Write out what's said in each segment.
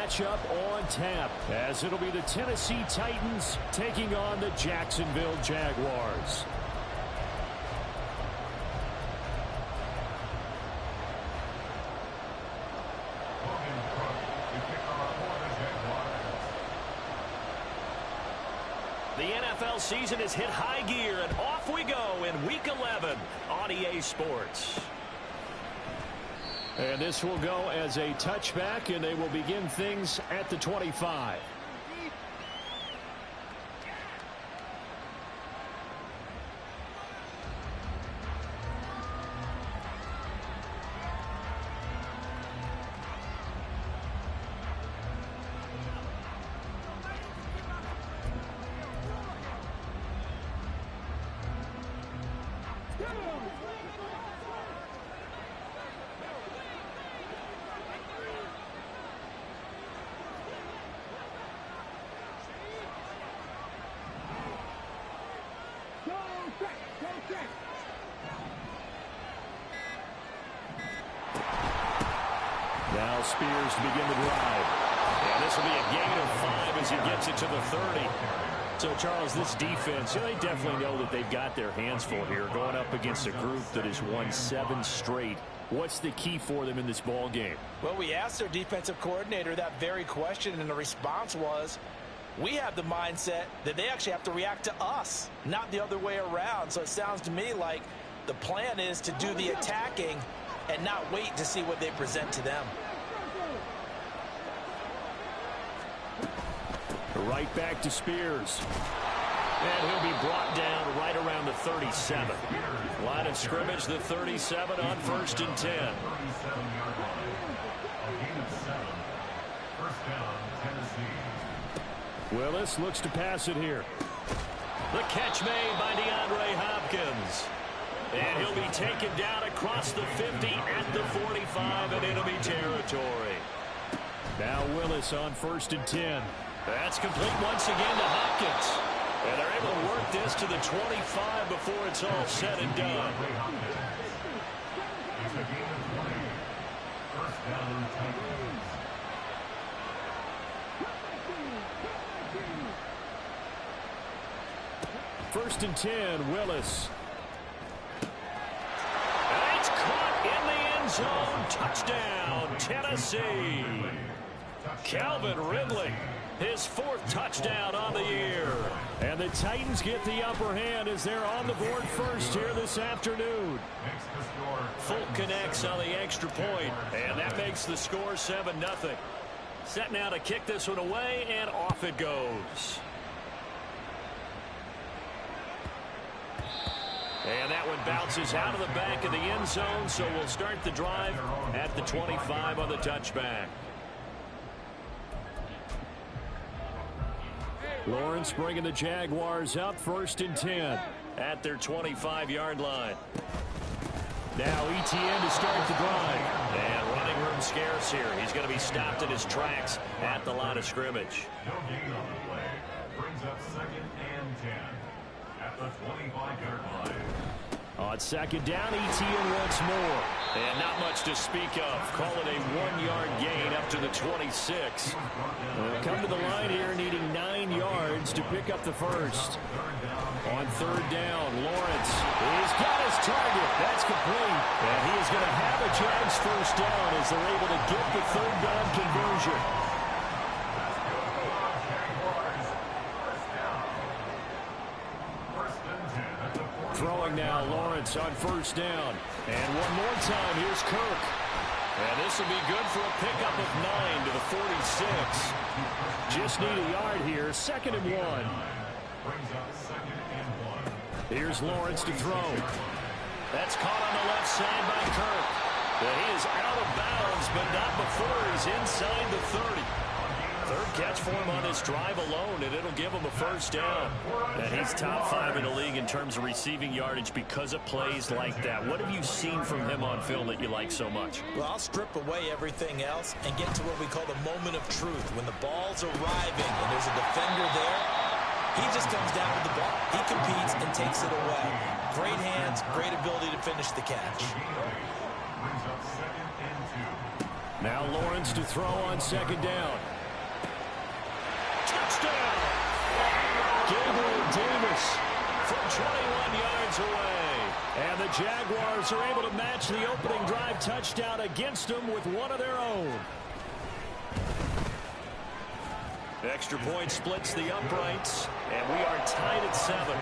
matchup on tap, as it'll be the Tennessee Titans taking on the Jacksonville Jaguars. The NFL season has hit high gear, and off we go in Week 11 on EA Sports. And this will go as a touchback, and they will begin things at the 25. Now Spears to begin the drive. And this will be a gain of 5 as he gets it to the 30. So, Charles, this defense, they definitely know that they've got their hands full here, going up against a group that has won 7 straight. What's the key for them in this ball game? Well, we asked their defensive coordinator that very question, and the response was, we have the mindset that they actually have to react to us, not the other way around. So it sounds to me like the plan is to do the attacking and not wait to see what they present to them. Right back to Spears. And he'll be brought down right around the 37. Line of scrimmage, the 37 on 1st and 10. Willis looks to pass it here. The catch made by DeAndre Hopkins. And he'll be taken down across the 50 at the 45 and enemy territory. Now Willis on 1st and 10. That's complete once again to Hopkins. And they're able to work this to the 25 before it's all said and done. First and 10, Willis. And it's caught in the end zone. Touchdown, Tennessee. Calvin Ridley, his 4th touchdown on the year. And the Titans get the upper hand as they're on the board first here this afternoon. Fulton connects on the extra point, and that makes the score 7-0. Set now to kick this one away, and off it goes. And that one bounces out of the back of the end zone, so we'll start the drive at the 25 on the touchback. Lawrence bringing the Jaguars up 1st and 10 at their 25-yard line. Now ETN to start the drive. And running room scarce here. He's going to be stopped in his tracks at the line of scrimmage. No gain on the play. Brings up 2nd and 10 at the 25-yard line. On 2nd down, ETN once more. And not much to speak of. Call it a 1-yard gain up to the 26. They'll come to the line here needing 9 yards to pick up the first. On 3rd down, Lawrence. He's got his target. That's complete. And he is going to have a Jaggs first down as they're able to get the 3rd down conversion. Throwing now, Lawrence on 1st down. And one more time, here's Kirk. And this will be good for a pickup of 9 to the 46. Just need a yard here, 2nd and 1. Here's Lawrence to throw. That's caught on the left side by Kirk. But he is out of bounds, but not before he's inside the 30. 3rd catch for him on this drive alone, and it'll give him a first down. And he's top 5 in the league in terms of receiving yardage because of plays like that. What have you seen from him on film that you like so much? Well, I'll strip away everything else and get to what we call the moment of truth. When the ball's arriving and there's a defender there, he just comes down with the ball. He competes and takes it away. Great hands, great ability to finish the catch. Now Lawrence to throw on 2nd down. touchdown. Gabriel Davis from 21 yards away. And the Jaguars are able to match the opening drive touchdown against them with one of their own. Extra point splits the uprights, and we are tied at 7.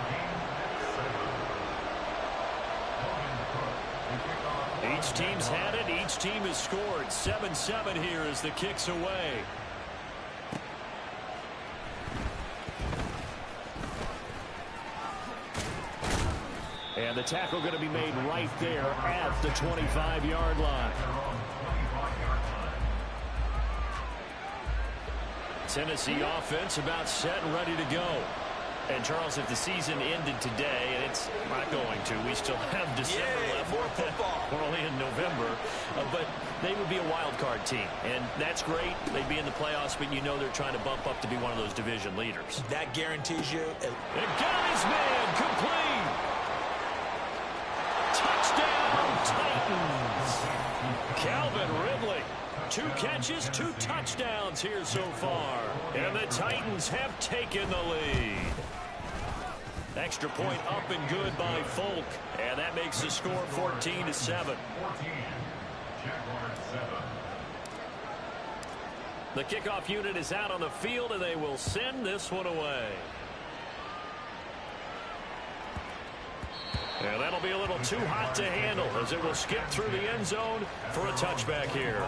Each team's had it. Each team has scored. 7-7 here as the kick's away. And the tackle going to be made right there at the 25-yard line. Tennessee offense about set and ready to go. And, Charles, if the season ended today, and it's not going to, we still have December left. More football. We're only in November. But they would be a wild card team. And that's great. They'd be in the playoffs, but you know they're trying to bump up to be one of those division leaders. That guarantees you. And got his man complete. Touchdown, Titans. Calvin Ridley. 2 catches, 2 touchdowns here so far. And the Titans have taken the lead. Extra point up and good by Folk. And that makes the score 14-7. 14. Jaguars 7. The kickoff unit is out on the field, and they will send this one away. And that'll be a little too hot to handle as it will skip through the end zone for a touchback here.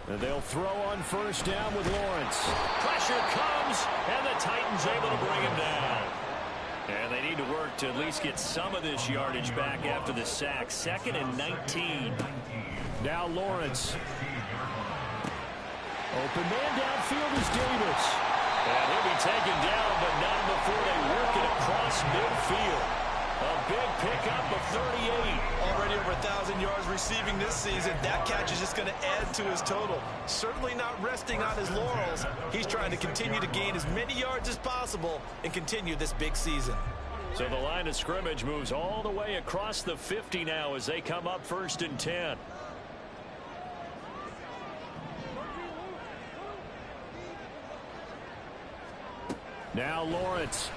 And they'll throw on first down with Lawrence. Pressure comes, and the Titans able to bring him down. And they need to work to at least get some of this yardage back after the sack. 2nd and 19. Now Lawrence. Open man downfield is Davis. And he'll be taken down, but not before they work it across midfield. A big pickup of 38. Already over 1,000 yards receiving this season. That catch is just going to add to his total. Certainly not resting on his laurels. He's trying to continue to gain as many yards as possible and continue this big season. So the line of scrimmage moves all the way across the 50 now as they come up 1st and 10. Now Lawrence.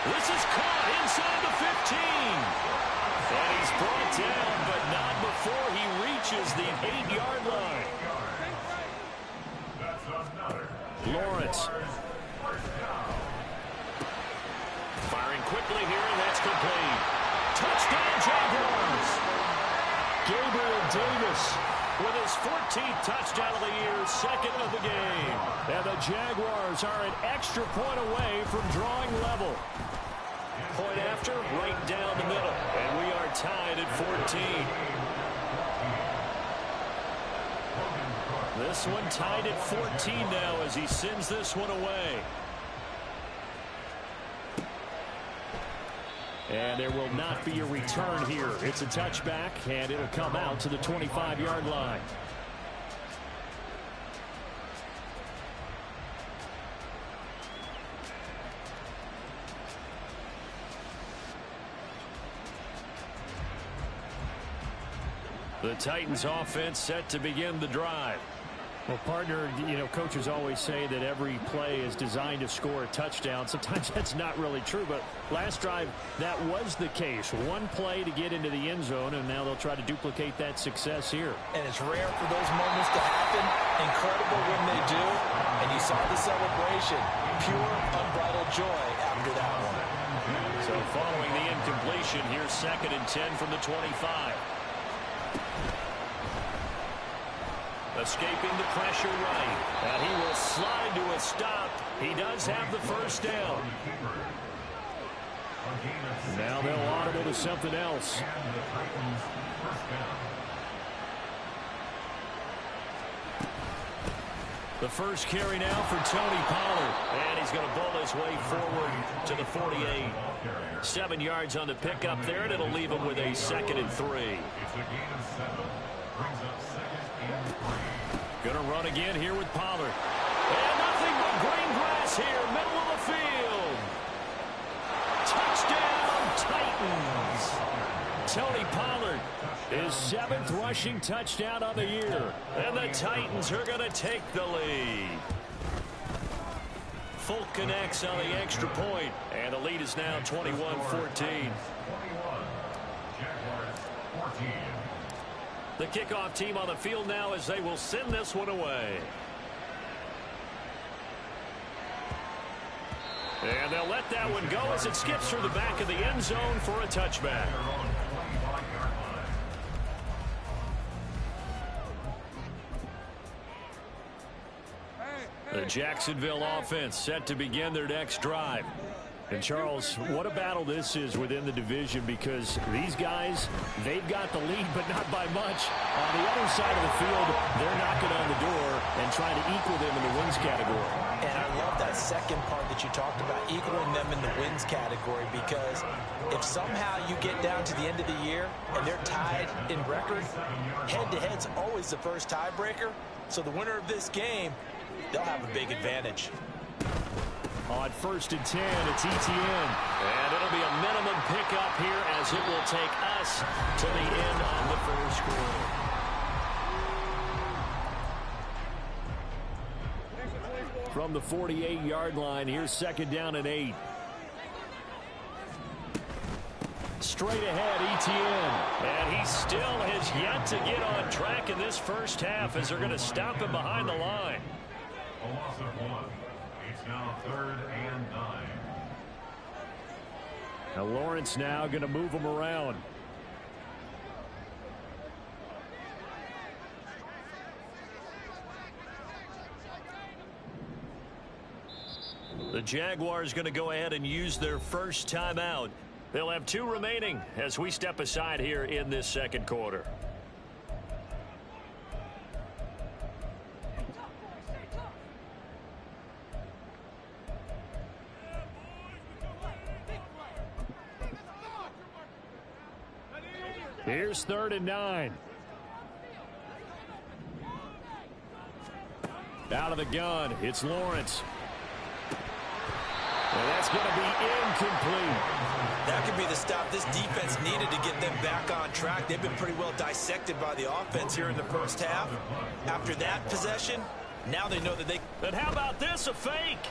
This is caught inside the 15. And he's brought down, but not before he reaches the 8-yard line. That's another. Lawrence. Firing quickly here, and that's complete. Touchdown, Jaguars. Gabriel Davis with his 14th touchdown of the year, 2nd of the game. And the Jaguars are an extra point away from drawing level. Point after, right down the middle. And we are tied at 14. This one tied at 14 now as he sends this one away. And there will not be a return here. It's a touchback, and it'll come out to the 25-yard line. The Titans offense set to begin the drive. Well, partner, you know, coaches always say that every play is designed to score a touchdown. Sometimes that's not really true, but last drive, that was the case. One play to get into the end zone, and now they'll try to duplicate that success here. And it's rare for those moments to happen. Incredible when they do. And you saw the celebration. Pure, unbridled joy after that one. So following the incompletion, here's 2nd and 10 from the 25. Escaping the pressure right. And he will slide to a stop. He does have the first down. Now they'll audible to something else. The first carry now for Tony Pollard. And he's going to bull his way forward to the 48. 7 yards on the pickup there, and it'll leave him with a 2nd and 3. It's a gain of 7. Brings up 2nd and 3. Going to run again here with Pollard. And nothing but green grass here, middle of the field. Touchdown, Titans. Tony Pollard, his 7th rushing touchdown of the year. And the Titans are going to take the lead. Folk connects on the extra point, and the lead is now 21-14. 21, Jaguars 14. The kickoff team on the field now as they will send this one away. And they'll let that one go as it skips through the back of the end zone for a touchback. The Jacksonville offense set to begin their next drive. And, Charles, what a battle this is within the division, because these guys, they've got the lead, but not by much. On the other side of the field, they're knocking on the door and trying to equal them in the wins category. And I love that second part that you talked about, equaling them in the wins category, because if somehow you get down to the end of the year and they're tied in record, head-to-head's always the first tiebreaker. So the winner of this game, they'll have a big advantage. On 1st and 10, it's Etienne. And it'll be a minimum pickup here as it will take us to the end of the first quarter. From the 48-yard line, here's 2nd down and 8. Straight ahead, Etienne. And he still has yet to get on track in this first half as they're going to stop him behind the line. A loss of 1. It's now 3rd and 9. Now Lawrence now going to move him around. The Jaguars going to go ahead and use their first timeout. They'll have 2 remaining as we step aside here in this second quarter. Here's 3rd and 9. Out of the gun, it's Lawrence. And that's going to be incomplete. That could be the stop this defense needed to get them back on track. They've been pretty well dissected by the offense here in the first half. After that possession, now they know that they... And how about this, a fake?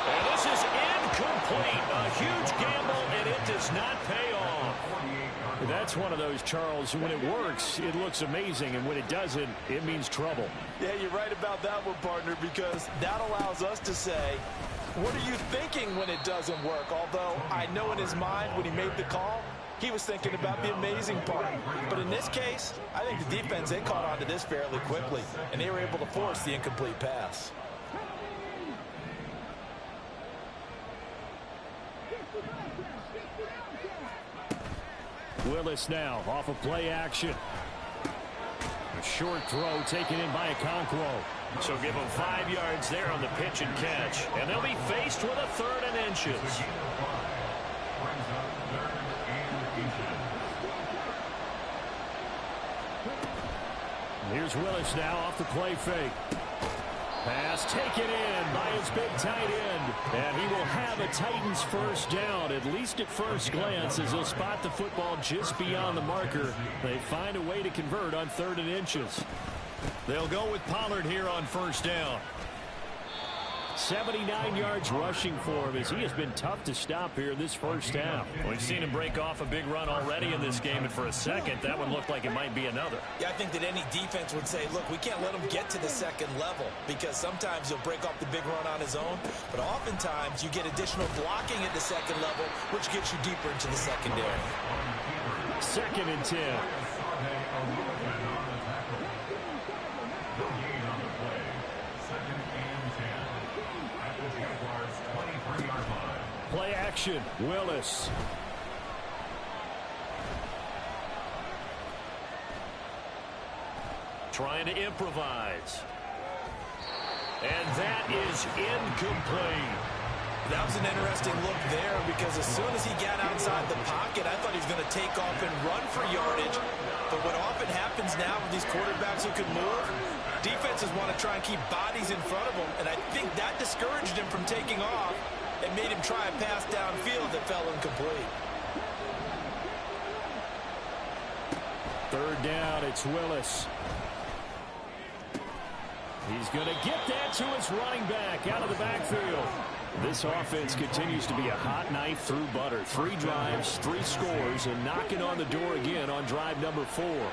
And this is incomplete. A huge gamble, and it does not pay off. That's one of those, Charles, when it works, it looks amazing, and when it doesn't, it means trouble. Yeah, you're right about that one, partner, because that allows us to say, what are you thinking when it doesn't work? Although I know in his mind when he made the call, he was thinking about the amazing part. But in this case, I think the defense, they caught on to this fairly quickly, and they were able to force the incomplete pass. Willis now off of play action. A short throw taken in by Okonkwo. So give them 5 yards there on the pitch and catch. And they'll be faced with a 3rd and inches. Here's Willis now off the play fake. Pass taken in by his big tight end. And he will have a Titans first down, at least at first glance, as he'll spot the football just beyond the marker. They find a way to convert on 3rd and inches. They'll go with Pollard here on first down. 79 yards rushing for him as he has been tough to stop here in this first half. We've seen him break off a big run already in this game, and for a second, that one looked like it might be another. Yeah, I think that any defense would say, look, we can't let him get to the second level, because sometimes he'll break off the big run on his own, but oftentimes you get additional blocking at the second level, which gets you deeper into the secondary. 2nd and 10. Play action, Willis. Trying to improvise. And that is incomplete. That was an interesting look there, because as soon as he got outside the pocket, I thought he was going to take off and run for yardage. But what often happens now with these quarterbacks who can move, Defenses want to try and keep bodies in front of them, and I think that discouraged him from taking off and made him try a pass downfield that fell incomplete. Third down, it's Willis. He's going to get that to his running back out of the backfield. This offense continues to be a hot knife through butter. 3 drives, 3 scores, and knocking on the door again on drive number 4.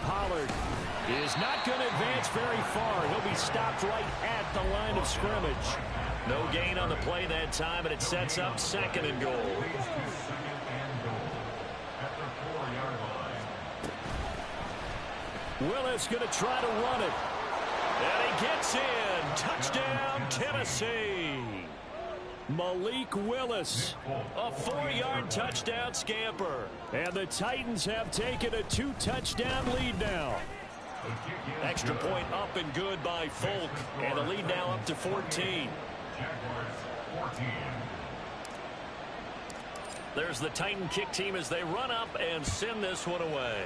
Pollard is not going to advance very far. He'll be stopped right at the line of scrimmage. No gain on the play that time, and it sets up 2nd and goal. Willis going to try to run it. And he gets in. Touchdown, Tennessee. Malik Willis. A 4-yard touchdown scamper. And the Titans have taken a 2-touchdown lead now. Extra point up and good by Folk. And the lead now up to 14. There's the Titan kick team as they run up and send this one away.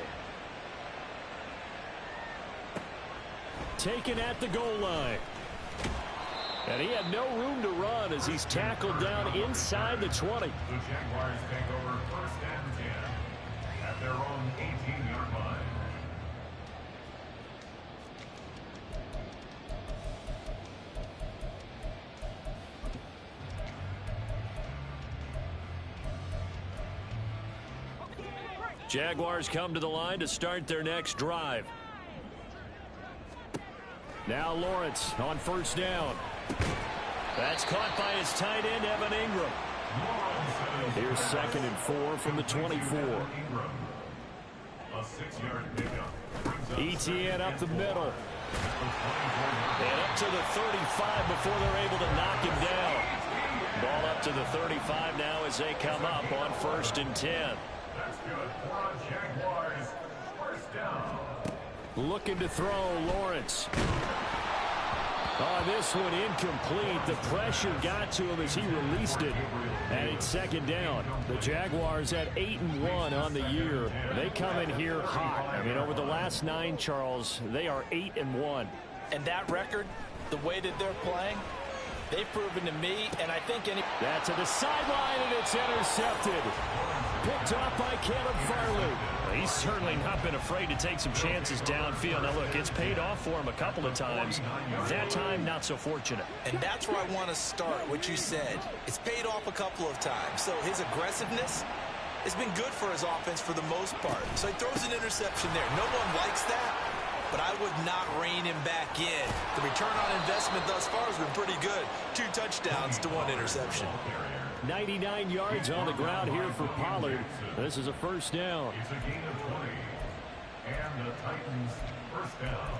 Taken at the goal line. And he had no room to run as he's tackled down inside the 20. The Jaguars take over 1st and 10 at their own 18-yard line. Jaguars come to the line to start their next drive. Now Lawrence on 1st down. That's caught by his tight end, Evan Ingram. Here's 2nd and 4 from the 24. A 6-yard pickup. ETN up the middle. And up to the 35 before they're able to knock him down. Ball up to the 35 now as they come up on 1st and 10. That's good for our Jaguars. 1st down. Looking to throw, Lawrence. Oh, this one incomplete. The pressure got to him as he released it. And it's 2nd down. The Jaguars at 8-1 on the year. They come in here hot. I mean, over the last 9, Charles, they are 8-1. And that record, the way that they're playing, they've proven to me, and I think any... That's at the sideline, and it's intercepted. Picked off by Caleb Farley. Well, he's certainly not been afraid to take some chances downfield. Now, look, it's paid off for him a couple of times. That time, not so fortunate. And that's where I want to start, what you said. It's paid off a couple of times. So his aggressiveness has been good for his offense for the most part. So he throws an interception there. No one likes that, but I would not rein him back in. The return on investment thus far has been pretty good. 2 touchdowns to 1 interception. 99 yards on the ground here for Pollard. This is a 1st down. It's a gain of 20. And the Titans 1st down.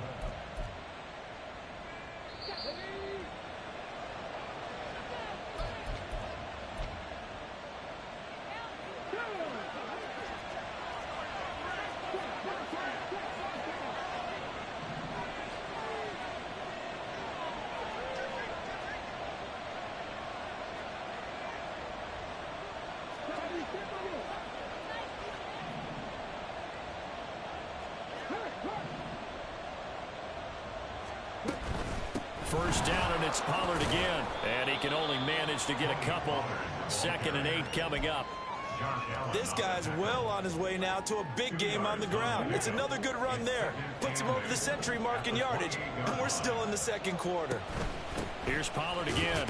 First down, and it's Pollard again. And he can only manage to get a couple. 2nd and 8 coming up. This guy's well on his way now to a big game on the ground. It's another good run there. Puts him over the century mark in yardage, and we're still in the 2nd quarter. Here's Pollard again.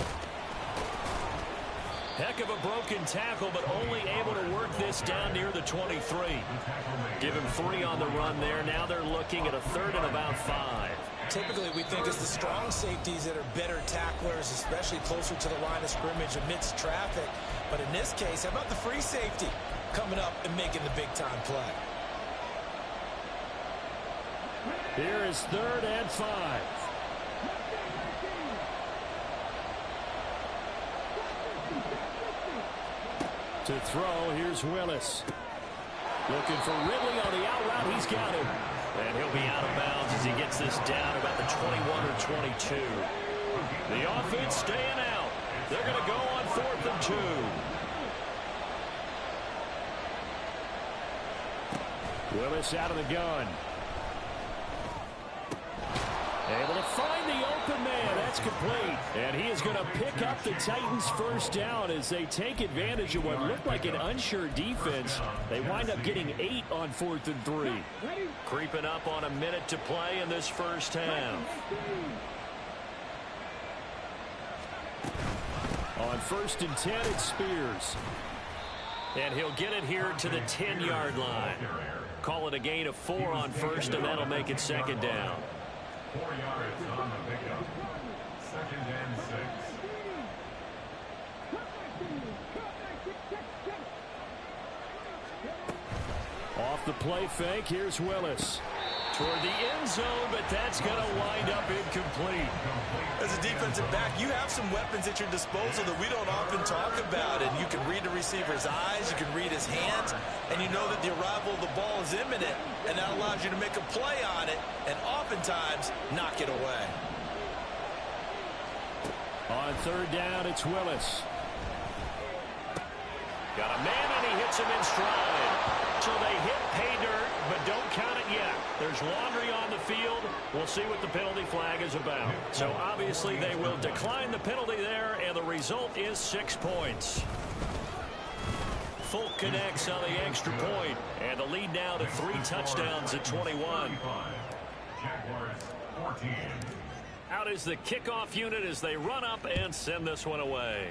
Heck of a broken tackle, but only able to work this down near the 23. Give him 3 on the run there. Now they're looking at a 3rd and about 5. Typically, we think it's the strong safeties that are better tacklers, especially closer to the line of scrimmage amidst traffic. But in this case, how about the free safety coming up and making the big-time play? Here is 3rd and 5. To throw, here's Willis. Looking for Ridley on the out route. He's got him. And he'll be out of bounds as he gets this down about the 21 or 22. The offense staying out. They're going to go on 4th and 2. Willis out of the gun. Able to find the open man. That's complete. And he is going to pick up the Titans' first down as they take advantage of what looked like an unsure defense. They wind up getting 8 on 4th and 3. Creeping up on a minute to play in this first half. On 1st and 10, it's Spears. And he'll get it here to the 10-yard line. Call it a gain of 4 on 1st, and that'll make it 2nd down. 4 yards on the pickup. 2nd and 6. Off the play fake, here's Willis. Toward the end zone, but that's going to wind up incomplete. As a defensive back, you have some weapons at your disposal that we don't often talk about. And you can read the receiver's eyes, you can read his hands, and you know that the arrival of the ball is imminent, and that allows you to make a play on it and oftentimes knock it away. On 3rd down, it's Willis. Got a man, and he hits him in stride. So they hit pay dirt, but don't count it yet. There's laundry on the field. We'll see what the penalty flag is about. So obviously they will decline the penalty there, and the result is 6 points. Folk connects on the extra point, and the lead now to 3 touchdowns at 21. Jaguars 14. Out is the kickoff unit as they run up and send this one away.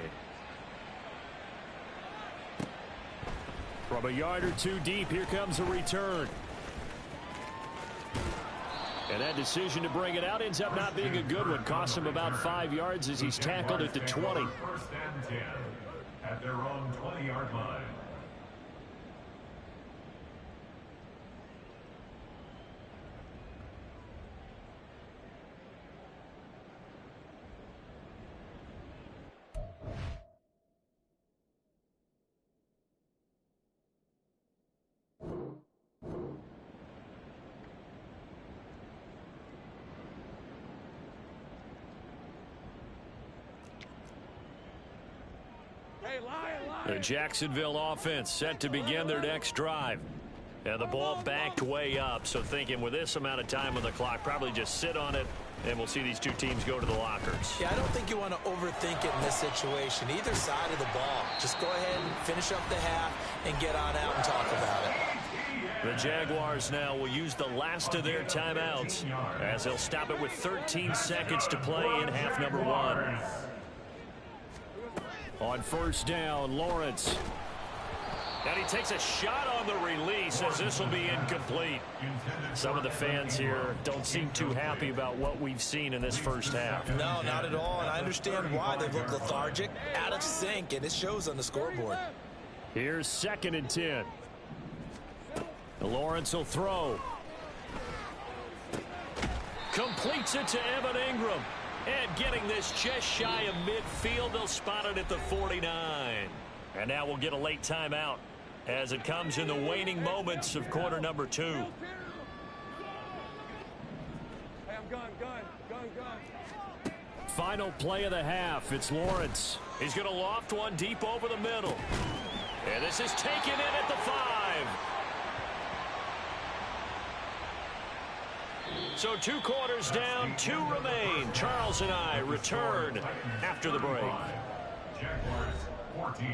From a yard or 2 deep, here comes a return. And that decision to bring it out ends up not being a good one. Costs him about 5 yards as he's tackled at the 20. 1st and 10 at their own 20-yard line. The Jacksonville offense set to begin their next drive. And the ball backed way up. So thinking with this amount of time on the clock, probably just sit on it, and we'll see these two teams go to the lockers. Yeah, I don't think you want to overthink it in this situation. Either side of the ball. Just go ahead and finish up the half and get on out and talk about it. The Jaguars now will use the last of their timeouts as they'll stop it with 13 seconds to play in half number 1. On 1st down, Lawrence. And he takes a shot on the release as this will be incomplete. Some of the fans here don't seem too happy about what we've seen in this first half. No, not at all, and I understand why. They look lethargic, out of sync, and it shows on the scoreboard. Here's 2nd and 10. Lawrence will throw. Completes it to Evan Ingram. And getting this just shy of midfield, they'll spot it at the 49. And now we'll get a late timeout as it comes in the waning moments of quarter number 2. Hey, I'm gun. Final play of the half. It's Lawrence. He's going to loft one deep over the middle. And this is taken in at the 5. So 2 quarters down, 2 remain. Charles and I return after the break. Jaguars 14.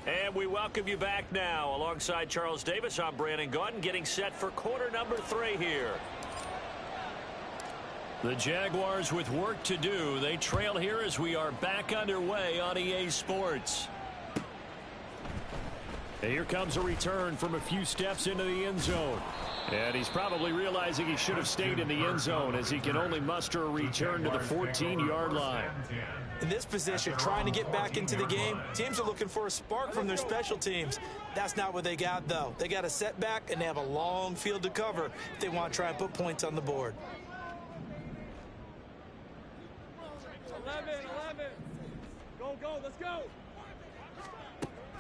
And we welcome you back now. Alongside Charles Davis, I'm Brandon Gaudin, getting set for quarter number 3 here. The Jaguars with work to do. They trail here as we are back underway on EA Sports. And here comes a return from a few steps into the end zone. And he's probably realizing he should have stayed in the end zone as he can only muster a return to the 14-yard line. In this position, trying to get back into the game, teams are looking for a spark from their special teams. That's not what they got, though. They got a setback, and they have a long field to cover if they want to try and put points on the board. 11. Go, let's go.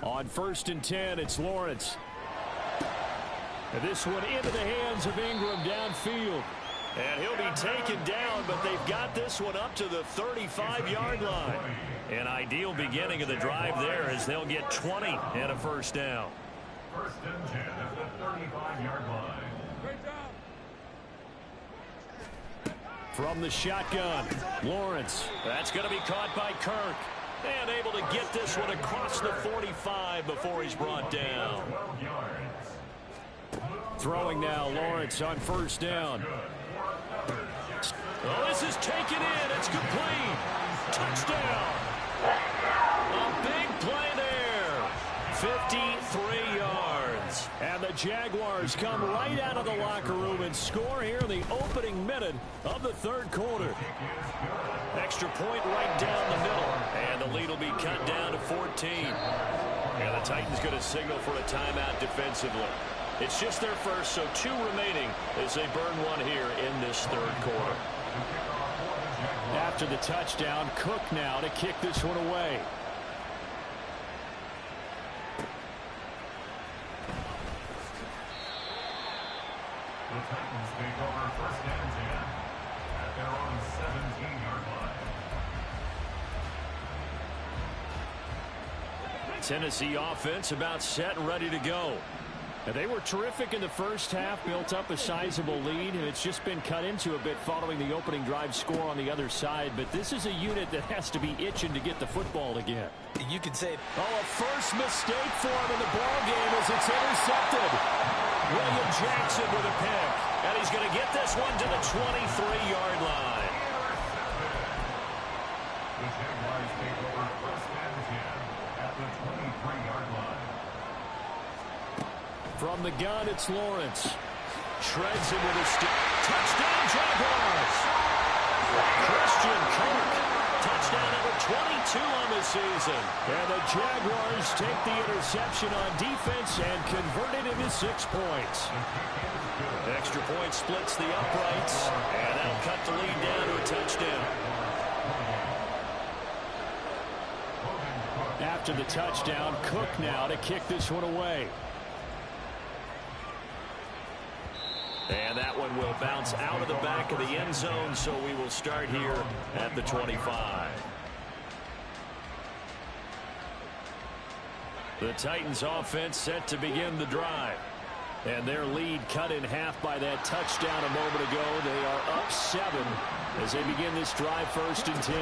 On 1st and 10, it's Lawrence. And this one into the hands of Ingram downfield. And he'll be taken down, but they've got this one up to the 35-yard line. An ideal beginning of the drive there as they'll get 20 and a first down. First and 10 at the 35-yard line. Great job. From the shotgun, Lawrence. That's going to be caught by Kirk. And able to get this one across the 45 before he's brought down. Throwing now, Lawrence on first down. Oh, this is taken in. It's complete. Touchdown. A big play there. 53 yards. And the Jaguars come right out of the locker room and score here in the opening minute of the third quarter. Extra point right down the middle. And the lead will be cut down to 14. And the Titans going to signal for a timeout defensively. It's just their first, so 2 remaining as they burn one here in this third quarter. After the touchdown, Cook now to kick this one away. The Titans take over first and 10 at their own 17-yard line. Tennessee offense about set and ready to go. And they were terrific in the first half, built up a sizable lead, and it's just been cut into a bit following the opening drive score on the other side. But this is a unit that has to be itching to get the football again. You could say, a first mistake for him in the ball game as it's intercepted. William Jackson with a pick, and he's going to get this one to the 23-yard line. The Jaguars take over first and 10 at the 23-yard line. From the gun, it's Lawrence. Shreds him with a stick. Touchdown, Jaguars! Christian Kirk. Touchdown number 22 on the season. And the Jaguars take the interception on defense and convert it into 6 points. Extra point splits the uprights, and that'll cut the lead down to a touchdown. After the touchdown, Cook now to kick this one away. And that one will bounce out of the back of the end zone, so we will start here at the 25. The Titans offense set to begin the drive. And their lead cut in half by that touchdown a moment ago. They are up 7 as they begin this drive first and 10.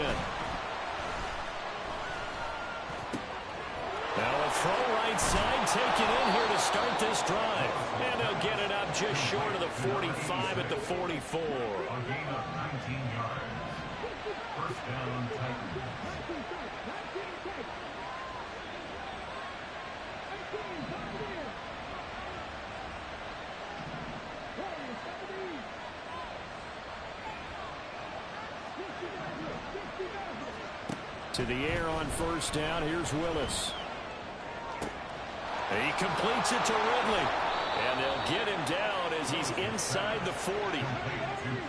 Now a throw right side taken in here to start this drive. And they'll get it up just short of the 45 at the 44. A gain of 19 yards. First down, Titans. To the air on first down. Here's Willis. He completes it to Ridley. And they'll get him down as he's inside the 40.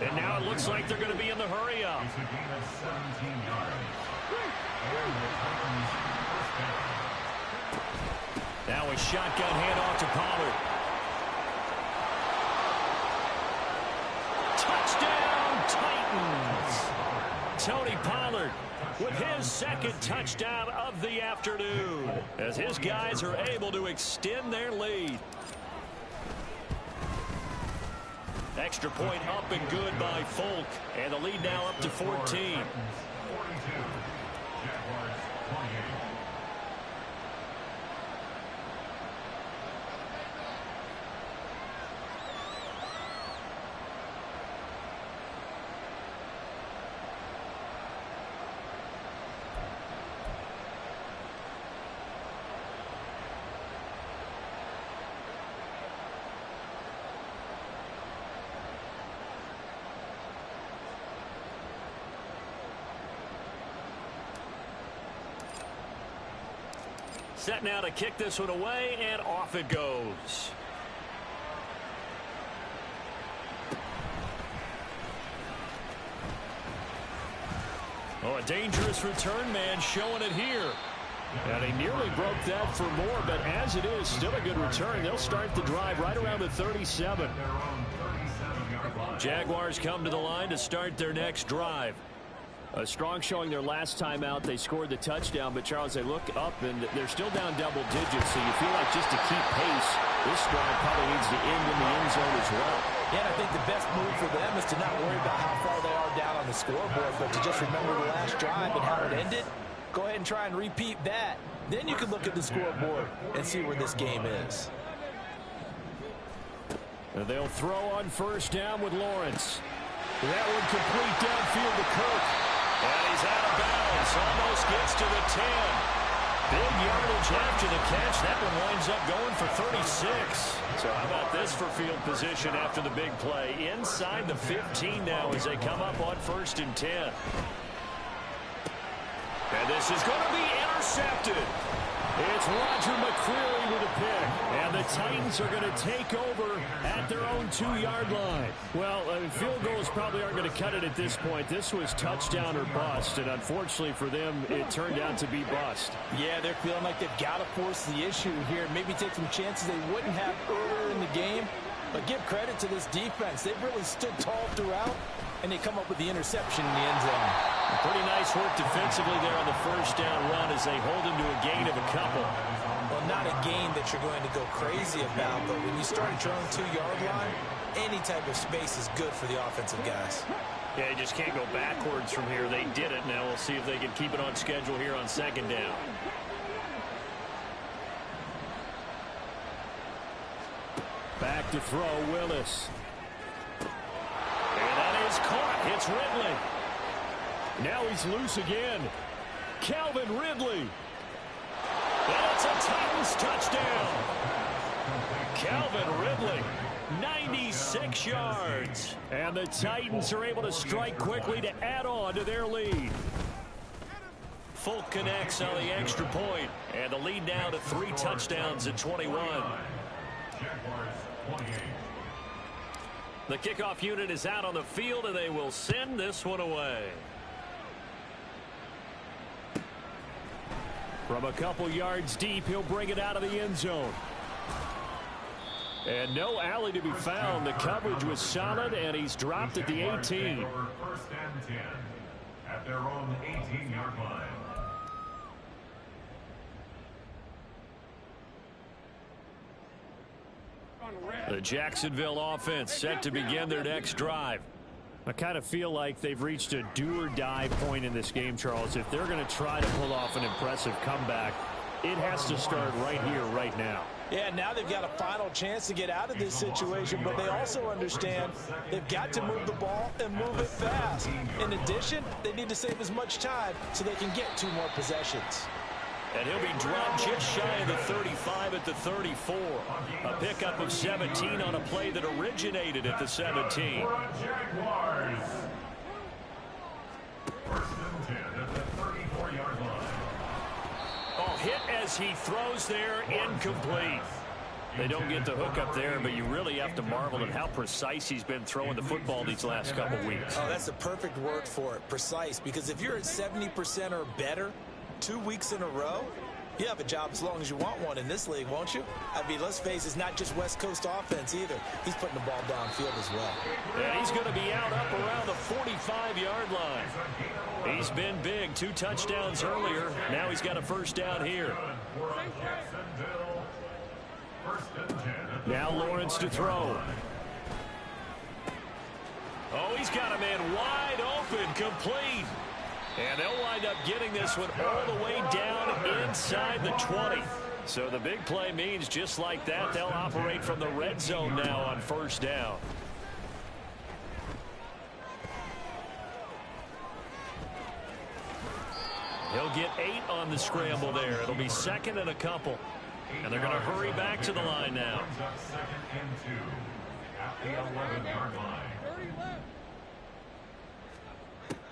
And now it looks like they're going to be in the hurry-up. It's a gain of 17 yards. And the Titans first down. Now a shotgun handoff to Pollard. Touchdown, Titans! Tony Pollard with his second touchdown of the afternoon as his guys are able to extend their lead. Extra point up and good by Folk, and the lead now up to 14. 42. Jaguars 28. Set now to kick this one away, and off it goes. Oh, a dangerous return man showing it here. And he nearly broke that for more, but as it is, still a good return. They'll start the drive right around the 37. Their own 37-yard line. Jaguars come to the line to start their next drive. A strong showing their last time out. They scored the touchdown, but Charles, they look up and they're still down double digits, so you feel like just to keep pace, this drive probably needs to end in the end zone as well. Yeah, and I think the best move for them is to not worry about how far they are down on the scoreboard, but to just remember the last drive and how it ended. Go ahead and try and repeat that. Then you can look at the scoreboard and see where this game is. And they'll throw on first down with Lawrence. That one complete downfield to Cook. And he's out of bounds. Almost gets to the 10. Big yardage after the catch. That one winds up going for 36. So how about this for field position after the big play? Inside the 15 now as they come up on first and 10. And this is going to be intercepted. It's Roger McCreary with a pick. And the Titans are going to take over at their own 2-yard line. Well, field goals probably aren't going to cut it at this point. This was touchdown or bust, and unfortunately for them, it turned out to be bust. Yeah, they're feeling like they've got to force the issue here. Maybe take some chances they wouldn't have earlier in the game. But give credit to this defense. They've really stood tall throughout, and they come up with the interception in the end zone. Pretty nice work defensively there on the first down run as they hold him to a gain of a couple. Well, not a gain that you're going to go crazy about, but when you start at your own 2-yard line, any type of space is good for the offensive guys. Yeah, you just can't go backwards from here. They did it. Now we'll see if they can keep it on schedule here on second down. Back to throw, Willis. And that is caught. It's Ridley. Now he's loose again. Calvin Ridley. And it's a Titans touchdown. Calvin Ridley, 96 yards. And the Titans are able to strike quickly to add on to their lead. Folk connects on the extra point. And the lead now to 3 touchdowns at 21. The kickoff unit is out on the field, and they will send this one away. From a couple yards deep, he'll bring it out of the end zone. And no alley to be found. The coverage was solid, and he's dropped at the 18. First and 10 at their own 18-yard line. The Jacksonville offense set to begin their next drive. I kind of feel like they've reached a do-or-die point in this game, Charles. If they're going to try to pull off an impressive comeback, it has to start right here, right now. Yeah, now they've got a final chance to get out of this situation, but they also understand they've got to move the ball and move it fast. In addition, they need to save as much time so they can get 2 more possessions. And he'll be dropped just shy of the 35 at the 34. A pickup of 17 on a play that originated at the 17. Jaguars. First and 10 at the 34-yard line. Oh, hit as he throws there, incomplete. They don't get the hook up there, but you really have to marvel at how precise he's been throwing the football these last couple weeks. Oh, that's the perfect word for it, precise, because if you're at 70% or better 2 weeks in a row, you have a job as long as you want one in this league, won't you? I mean, let's face it, it's not just West Coast offense either. He's putting the ball downfield as well. And he's going to be out up around the 45-yard line. He's been big. 2 touchdowns earlier. Now he's got a first down here. Now Lawrence to throw. Oh, he's got a man wide open, complete. And they'll wind up getting this one all the way down inside the 20. So the big play means just like that, they'll operate from the red zone now on first down. He'll get 8 on the scramble there. It'll be second and a couple. And they're going to hurry back to the line now. Second and 2 at the 11-yard line.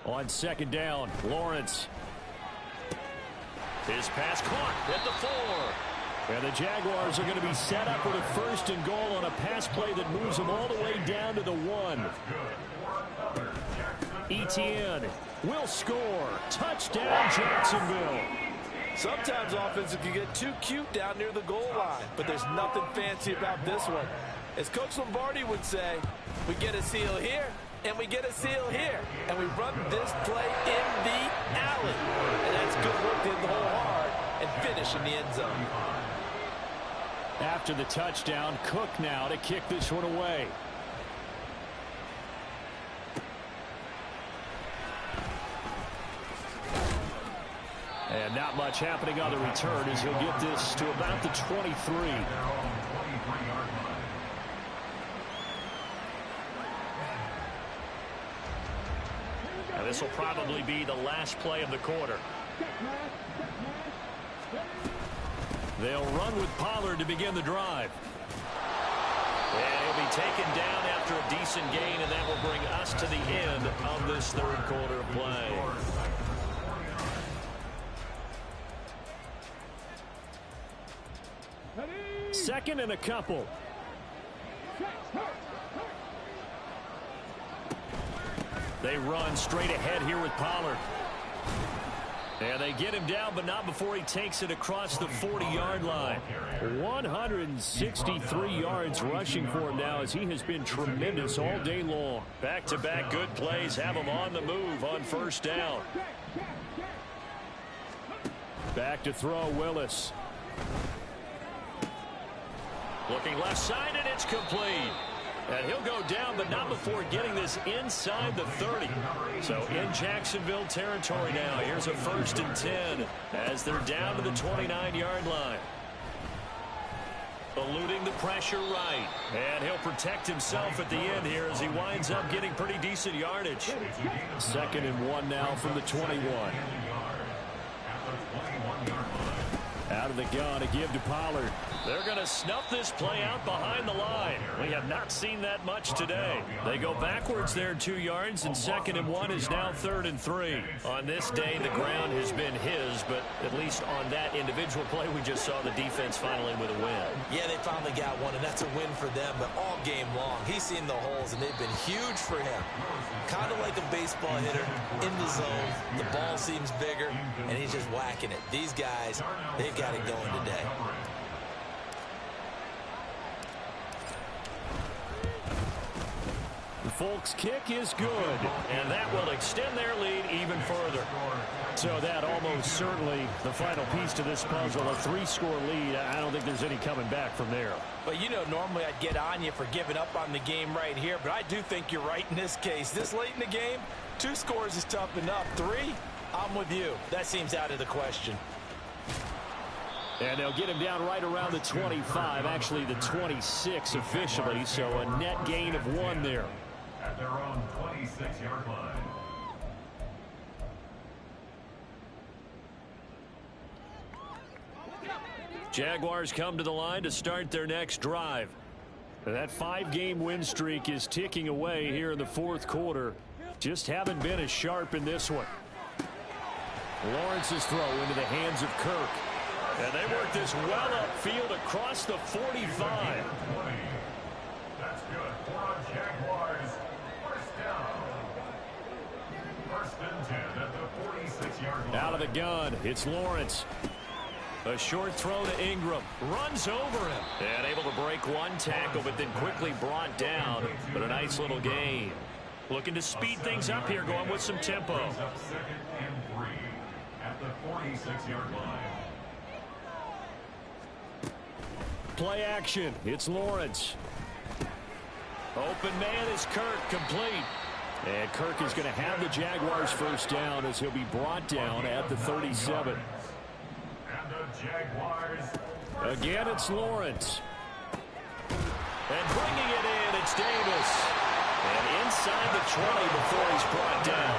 On second down, Lawrence. His pass caught at the 4. And the Jaguars are going to be set up with a first and goal on a pass play that moves them all the way down to the 1. Etienne will score. Touchdown, Jacksonville. Sometimes offense can get too cute down near the goal line, but there's nothing fancy about this one. As Coach Lombardi would say, We get a seal here, and we get a seal here. And we run this play in the alley. And that's good work to hit the hole hard and finish in the end zone. After the touchdown, Cook now to kick this one away. And not much happening on the return as he'll get this to about the 23. And this will probably be the last play of the quarter. They'll run with Pollard to begin the drive. And he'll be taken down after a decent gain, and that will bring us to the end of this third quarter of play. Second and a couple. They run straight ahead here with Pollard. And they get him down, but not before he takes it across the 40-yard line. 163 yards rushing for him now as he has been tremendous all day long. Back-to-back good plays have him on the move on first down. Back to throw, Willis. Looking left side, and it's complete. And he'll go down, but not before getting this inside the 30. So in Jacksonville territory now. Here's a 1st and 10 as they're down to the 29-yard line. Eluding the pressure right. And he'll protect himself at the end here as he winds up getting pretty decent yardage. 2nd and 1 now from the 21. Out of the gun to give to Pollard. They're going to snuff this play out behind the line. We have not seen that much today. They go backwards there 2 yards, and 2nd and 1 is now 3rd and 3. On this day, the ground has been his, but at least on that individual play, we just saw the defense finally with a win. Yeah, they finally got one, and that's a win for them, but all game long, he's seen the holes, and they've been huge for him. Kind of like a baseball hitter in the zone. The ball seems bigger, and he's just whacking it. These guys, they've got it going today. The Folks kick is good, and that will extend their lead even further. So that almost certainly the final piece to this puzzle, a 3-score lead. I don't think there's any coming back from there. But you know, normally I'd get on you for giving up on the game right here, but I do think you're right in this case. This late in the game, 2 scores is tough enough. 3, I'm with you. That seems out of the question. And they'll get him down right around the 25, actually the 26 officially, so a net gain of 1 there. At their own 26-yard line. Jaguars come to the line to start their next drive. That 5-game win streak is ticking away here in the 4th quarter. Just haven't been as sharp in this one. Lawrence's throw into the hands of Kirk. And they work this well upfield across the 45. That's good for a Jaguars. First down. 1st and 10 at the 46-yard line. Out of the gun, it's Lawrence. A short throw to Ingram. Runs over him. And able to break one tackle, but then quickly brought down. But a nice little gain. Looking to speed things up here, going with some tempo. 2nd and 3 at the 46-yard line. Play action. It's Lawrence. Open man is Kirk, complete. And Kirk is going to have the Jaguars first down as he'll be brought down at the 37. And the Jaguars. Again, it's Lawrence. And bringing it in, it's Davis. And inside the 20 before he's brought down.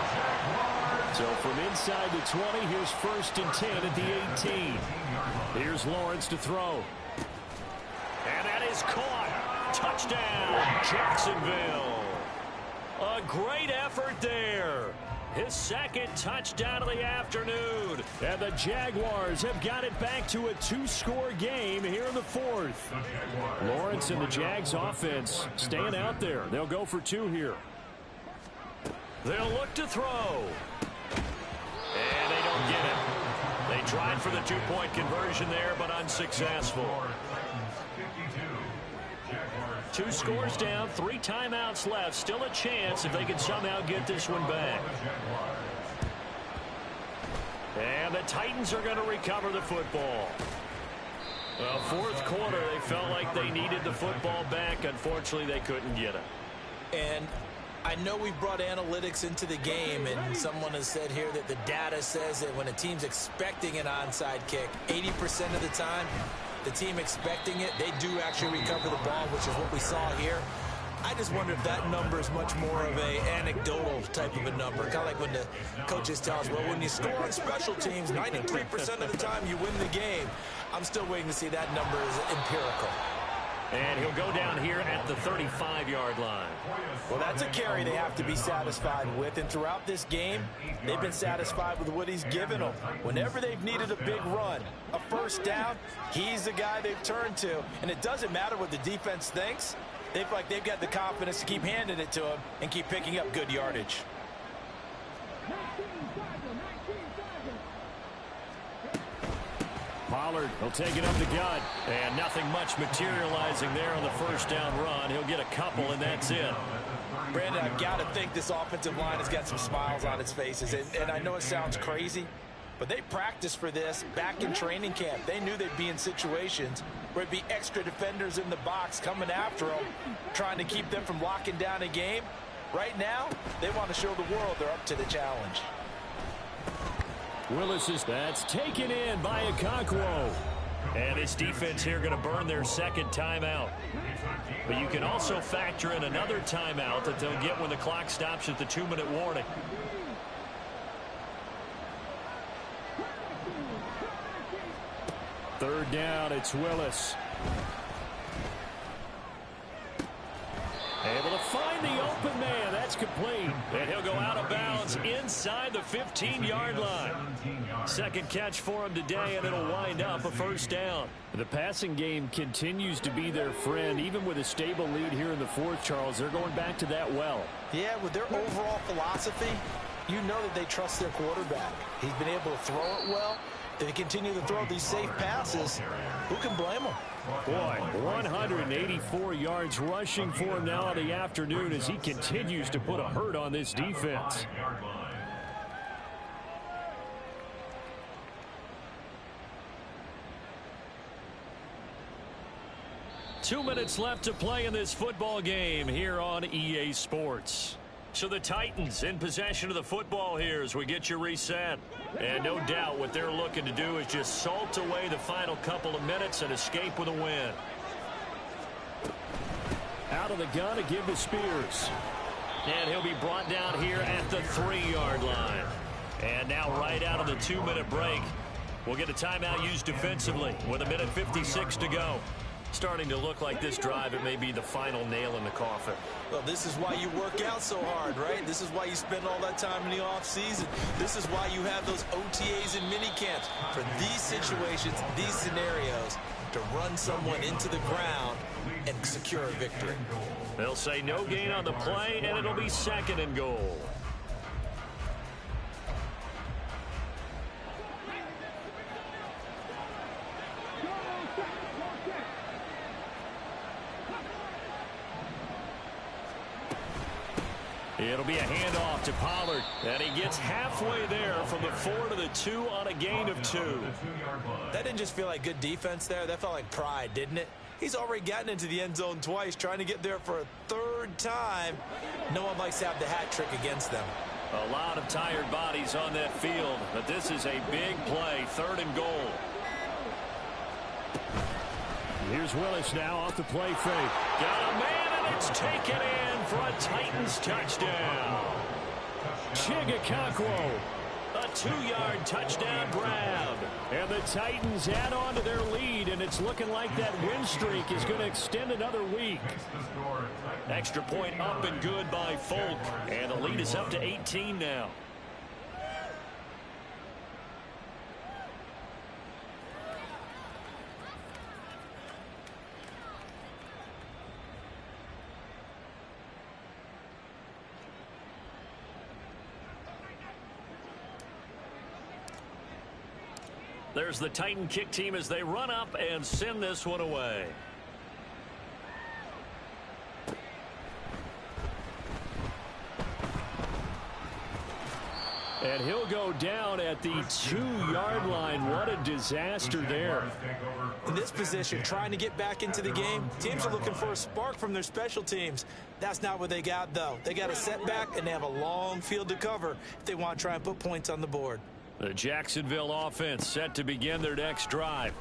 So from inside the 20, here's 1st and 10 at the 18. Here's Lawrence to throw. And that is caught. Touchdown, Jacksonville. A great effort there. His 2nd touchdown of the afternoon. And the Jaguars have got it back to a 2-score game here in the 4th. Lawrence and the Jags offense staying out there. They'll go for 2 here. They'll look to throw. And they don't get it. They tried for the 2-point conversion there, but unsuccessful. 2 scores down, 3 timeouts left. Still a chance if they can somehow get this one back. And the Titans are going to recover the football. Well, fourth quarter, they felt like they needed the football back. Unfortunately, they couldn't get it. And I know we've brought analytics into the game, and someone has said here that the data says that when a team's expecting an onside kick, 80% of the time, the team expecting it, they do actually recover the ball, which is what we saw here. I just wonder if that number is much more of a anecdotal type of a number. Kind of like when the coaches tell us, well, when you score on special teams, 93% of the time you win the game. I'm still waiting to see that number is empirical. And he'll go down here at the 35-yard line. Well, that's a carry they have to be satisfied with. And throughout this game, they've been satisfied with what he's given them. Whenever they've needed a big run, a first down, he's the guy they've turned to. And it doesn't matter what the defense thinks. They feel like they've got the confidence to keep handing it to him and keep picking up good yardage. Pollard, he'll take it up the gut. And nothing much materializing there on the first down run. He'll get a couple, and that's it. Brandon, I've got to think this offensive line has got some smiles on its faces. And I know it sounds crazy, but they practiced for this back in training camp. They knew they'd be in situations where it'd be extra defenders in the box coming after them, trying to keep them from locking down a game. Right now, they want to show the world they're up to the challenge. That's taken in by Okonkwo. And this defense here going to burn their second timeout. But you can also factor in another timeout that they'll get when the clock stops at the 2-minute warning. Third down, it's Willis. Able to find the open man. That's complete. And he'll go out of bounds inside the 15-yard line. Second catch for him today, and it'll wind up a first down. The passing game continues to be their friend. Even with a stable lead here in the fourth, Charles, they're going back to that well. Yeah, with their overall philosophy, you know that they trust their quarterback. He's been able to throw it well. They continue to throw these safe passes. Who can blame them? Boy, 184 yards rushing for him now in the afternoon as he continues to put a hurt on this defense. Two minutes left to play in this football game here on EA Sports. So the Titans in possession of the football here as we get you reset. And no doubt what they're looking to do is just salt away the final couple of minutes and escape with a win. Out of the gun to give to Spears. And he'll be brought down here at the 3-yard line. And now right out of the 2-minute break, we'll get a timeout used defensively with 1:56 to go. Starting to look like this drive, it may be the final nail in the coffin. Well, this is why you work out so hard, right? This is why you spend all that time in the offseason. This is why you have those OTAs and mini camps for these situations, these scenarios, to run someone into the ground and secure a victory. They'll say no gain on the play, and it'll be second and goal. It'll be a handoff to Pollard, and he gets halfway there from the 4 to the 2 on a gain of 2. That didn't just feel like good defense there. That felt like pride, didn't it? He's already gotten into the end zone twice, trying to get there for a third time. No one likes to have the hat trick against them. A lot of tired bodies on that field, but this is a big play, 3rd and goal. Here's Willis now off the play fake. Got a man, and it's taken in for a Titans touchdown. Okonkwo, a 2-yard touchdown grab. And the Titans add on to their lead, and it's looking like that win streak is going to extend another week. Extra point up and good by Folk, and the lead is up to 18 now. There's the Titan kick team as they run up and send this one away. he'll go down at the 2-yard line. What a disaster there. In this position, trying to get back into the game, teams are looking for a spark from their special teams. That's not what they got, though. They got a setback, and they have a long field to cover if they want to try and put points on the board. The Jacksonville offense set to begin their next drive.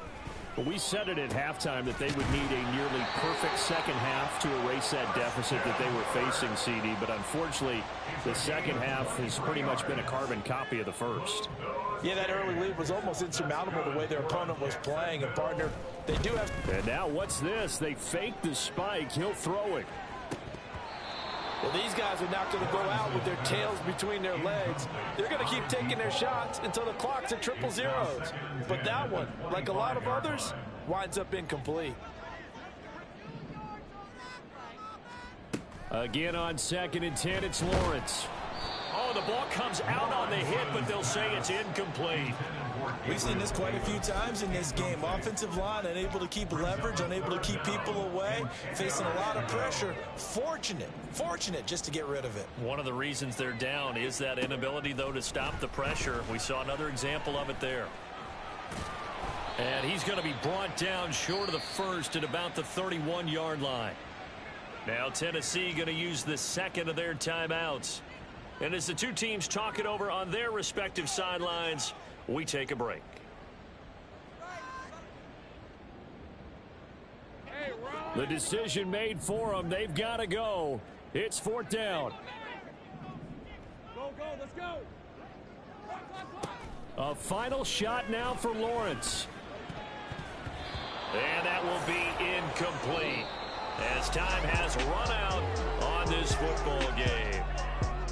Well, we said it at halftime that they would need a nearly perfect second half to erase that deficit that they were facing, CD. But unfortunately, the second half has pretty much been a carbon copy of the first. Yeah, that early lead was almost insurmountable the way their opponent was playing. And, partner, they do have... And now what's this? They fake the spike. He'll throw it. Well, these guys are not going to go out with their tails between their legs. They're going to keep taking their shots until the clock's at 0-0. But that one, like a lot of others, winds up incomplete. Again on 2nd and 10, it's Lawrence. Oh, the ball comes out on the hit, but they'll say it's incomplete. We've seen this quite a few times in this game. Offensive line unable to keep leverage, unable to keep people away, facing a lot of pressure. Fortunate just to get rid of it. One of the reasons they're down is that inability, though, to stop the pressure. We saw another example of it there. And he's going to be brought down short of the first at about the 31-yard line. Now Tennessee going to use the second of their timeouts. And as the two teams talk it over on their respective sidelines, we take a break. The decision made for them. They've got to go. It's 4th down. Go, let's go. A final shot now for Lawrence. And that will be incomplete as time has run out on this football game.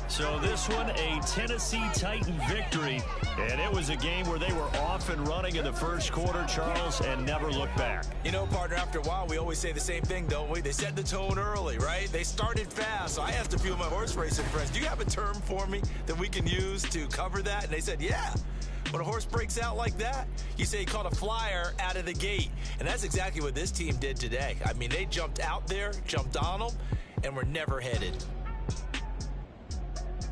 So this one, a Tennessee Titan victory, and it was a game where they were off and running in the first quarter, Charles, and never looked back. You know, partner, after a while, we always say the same thing, don't we? They set the tone early, right? They started fast. So I asked a few of my horse racing friends, do you have a term for me that we can use to cover that? And they said, yeah. When a horse breaks out like that, you say he caught a flyer out of the gate. And that's exactly what this team did today. I mean, they jumped out there, jumped on them, and were never headed.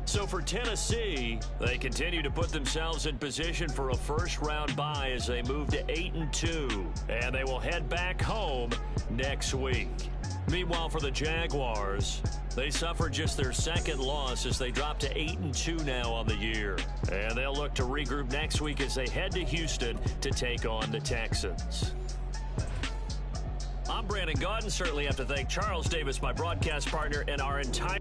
So for Tennessee, they continue to put themselves in position for a first-round bye as they move to 8-2, and they will head back home next week. Meanwhile, for the Jaguars, they suffered just their second loss as they drop to 8-2 now on the year, and they'll look to regroup next week as they head to Houston to take on the Texans. I'm Brandon Gaudin. Certainly have to thank Charles Davis, my broadcast partner, and our entire